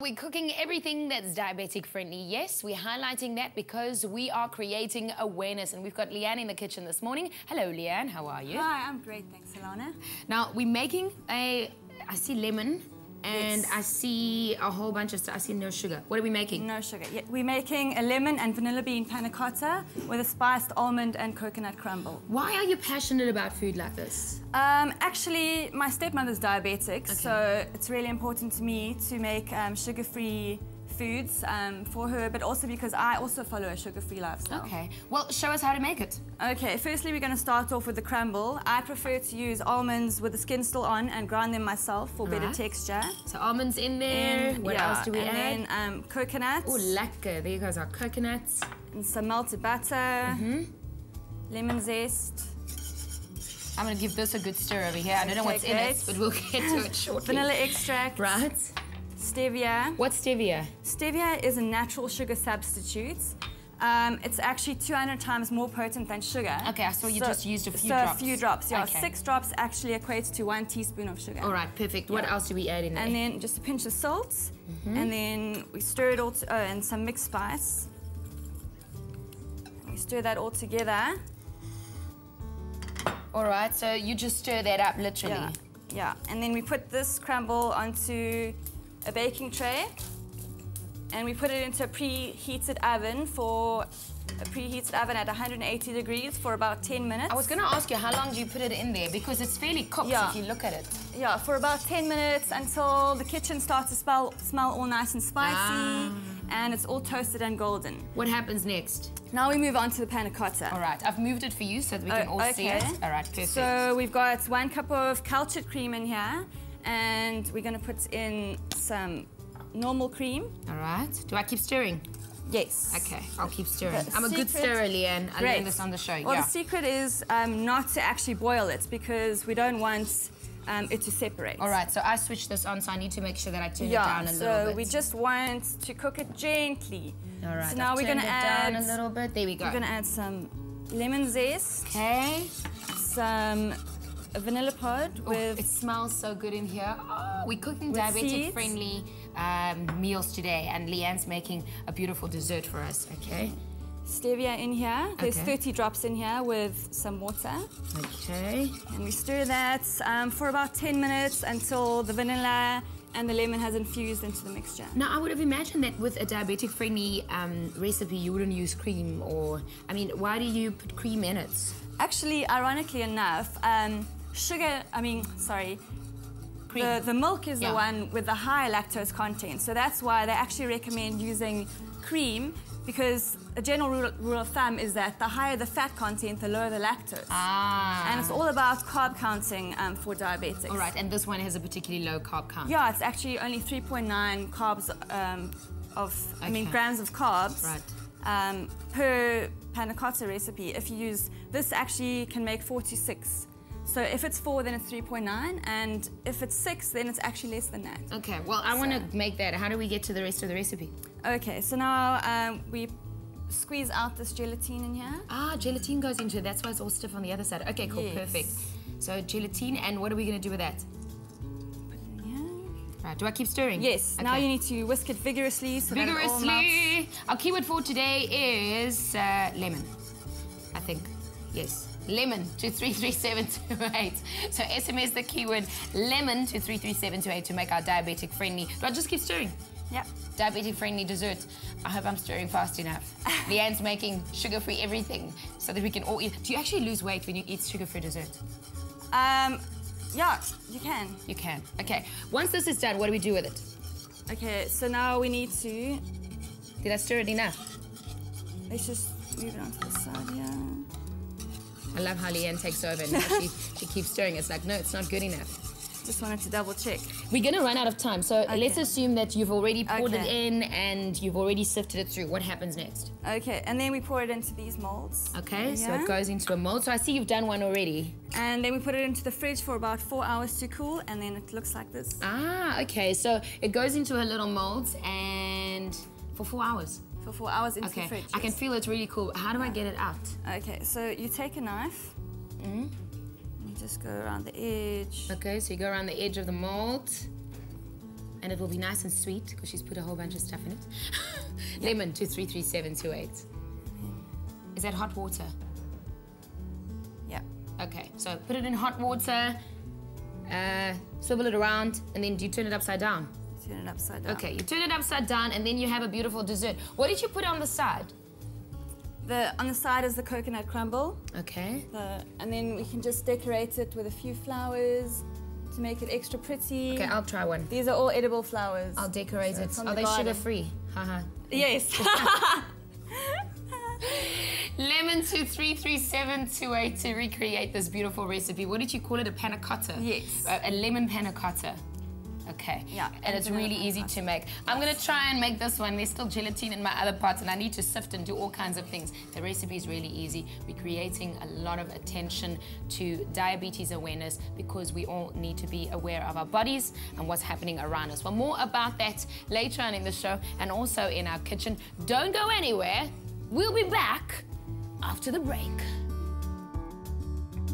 We're cooking everything that's diabetic friendly. Yes, we're highlighting that because we are creating awareness, and we've got Leigh-Anne in the kitchen this morning. Hello, Leigh-Anne, how are you? Hi, I'm great, thanks, Alana. Now, we're making I see lemon, and yes. I see a whole bunch of stuff. I see no sugar. What are we making? No sugar. Yeah, we're making a lemon and vanilla bean panna cotta with a spiced almond and coconut crumble. Why are you passionate about food like this? Actually, my stepmother's diabetic, so it's really important to me to make sugar-free foods for her, but also because I also follow a sugar-free lifestyle. Okay. Well, show us how to make it. Okay, firstly we're going to start off with the crumble. I prefer to use almonds with the skin still on and grind them myself for better texture. So almonds in there. What else do we add? And then coconuts. Oh, lekker. There goes our coconuts. And some melted butter. Lemon zest. I'm going to give this a good stir over here. I don't know what's in it, but we'll get to it shortly. Vanilla extract. Right. Stevia. What's stevia? Stevia is a natural sugar substitute. It's actually 200 times more potent than sugar. Okay, I saw you just used a few drops. So a few drops, yeah. Okay. 6 drops actually equates to 1 teaspoon of sugar. All right, perfect. What else do we add in there? And then just a pinch of salt. And then we stir it all, and some mixed spice. We stir that all together. All right, so you just stir that up, literally. Yeah, and then we put this crumble onto a baking tray, and we put it into a preheated oven at 180 degrees for about 10 minutes. I was going to ask you, how long do you put it in there? Because it's fairly cooked if you look at it. Yeah, for about 10 minutes until the kitchen starts to smell all nice and spicy, and it's all toasted and golden. What happens next? Now we move on to the panna cotta. All right, I've moved it for you so that we can all see it. All right, perfect. So we've got 1 cup of cultured cream in here, and we're going to put in some normal cream. All right. Do I keep stirring? Yes. Okay, I'll keep stirring. I'm a good stirrer, Leigh-Anne. I learned this on the show. Well, the secret is not to actually boil it, because we don't want it to separate. All right, so I switched this on, so I need to make sure that I turn it down a little bit. So we just want to cook it gently. All right, so now we're going to add down a little bit. There we go. We're going to add some lemon zest. Okay. Some vanilla pod with... It smells so good in here. Oh, we're cooking diabetic-friendly meals today, and Leigh-Anne's making a beautiful dessert for us, okay? Stevia in here. There's 30 drops in here with some water. Okay. And we stir that for about 10 minutes until the vanilla and the lemon has infused into the mixture. Now, I would have imagined that with a diabetic-friendly recipe, you wouldn't use cream or... I mean, why do you put cream in it? Actually, ironically enough, the milk is the one with the high lactose content. So that's why they actually recommend using cream, because a general rule of thumb is that the higher the fat content, the lower the lactose. And it's all about carb counting for diabetics. All right, and this one has a particularly low carb count. Yeah, it's actually only 3.9 carbs grams of carbs per panna cotta recipe. If you use this, actually can make 4 to 6. So if it's 4, then it's 3.9, and if it's 6, then it's actually less than that. Okay, well, I want to make that. How do we get to the rest of the recipe? Okay, so now we squeeze out this gelatine in here. Ah, gelatine goes into it. That's why it's all stiff on the other side. Okay, cool, perfect. So gelatine, and what are we going to do with that? Put it in here. Right, do I keep stirring? Yes, now you need to whisk it vigorously so that it all melts. Our keyword for today is lemon, I think. Yes. Lemon to 33728. So SMS the keyword lemon to 33728 to make our diabetic friendly. Do I just keep stirring? Yep. Diabetic friendly dessert. I hope I'm stirring fast enough. Leigh-Anne's making sugar-free everything so that we can all eat. Do you actually lose weight when you eat sugar-free dessert? Yeah, you can. You can. Okay. Once this is done, what do we do with it? Okay, so now we need to... Did I stir it enough? Let's just move it onto the side here. I love how Leigh-Anne takes over and she keeps stirring. It's like, no, it's not good enough. Just wanted to double check. We're going to run out of time, so let's assume that you've already poured it in and you've already sifted it through. What happens next? Okay, and then we pour it into these molds. Okay, so it goes into a mold. So I see you've done one already. And then we put it into the fridge for about 4 hours to cool, and then it looks like this. Ah, okay, so it goes into a little mold and for 4 hours. For 4 hours into the fridge. I can feel it's really cool. How do I get it out? Okay, so you take a knife. And you just go around the edge. Okay, so you go around the edge of the mold. And it will be nice and sweet because she's put a whole bunch of stuff in it. Lemon to 33728. Is that hot water? Yeah. Okay, so put it in hot water, swivel it around, and then do you turn it upside down? Turn it upside down. Okay, you turn it upside down, and then you have a beautiful dessert. What did you put on the side? On the side is the coconut crumble. Okay. And then we can just decorate it with a few flowers to make it extra pretty. Okay, I'll try one. These are all edible flowers. I'll decorate it. Are they sugar-free? Haha. Yes. Lemon to 33728 to recreate this beautiful recipe. What did you call it? A panna cotta? Yes. A lemon panna cotta. Okay. Yeah. And it's really easy to make. I'm going to try and make this one. There's still gelatin in my other pots, and I need to sift and do all kinds of things. The recipe is really easy. We're creating a lot of attention to diabetes awareness because we all need to be aware of our bodies and what's happening around us. Well, more about that later on in the show and also in our kitchen. Don't go anywhere. We'll be back after the break.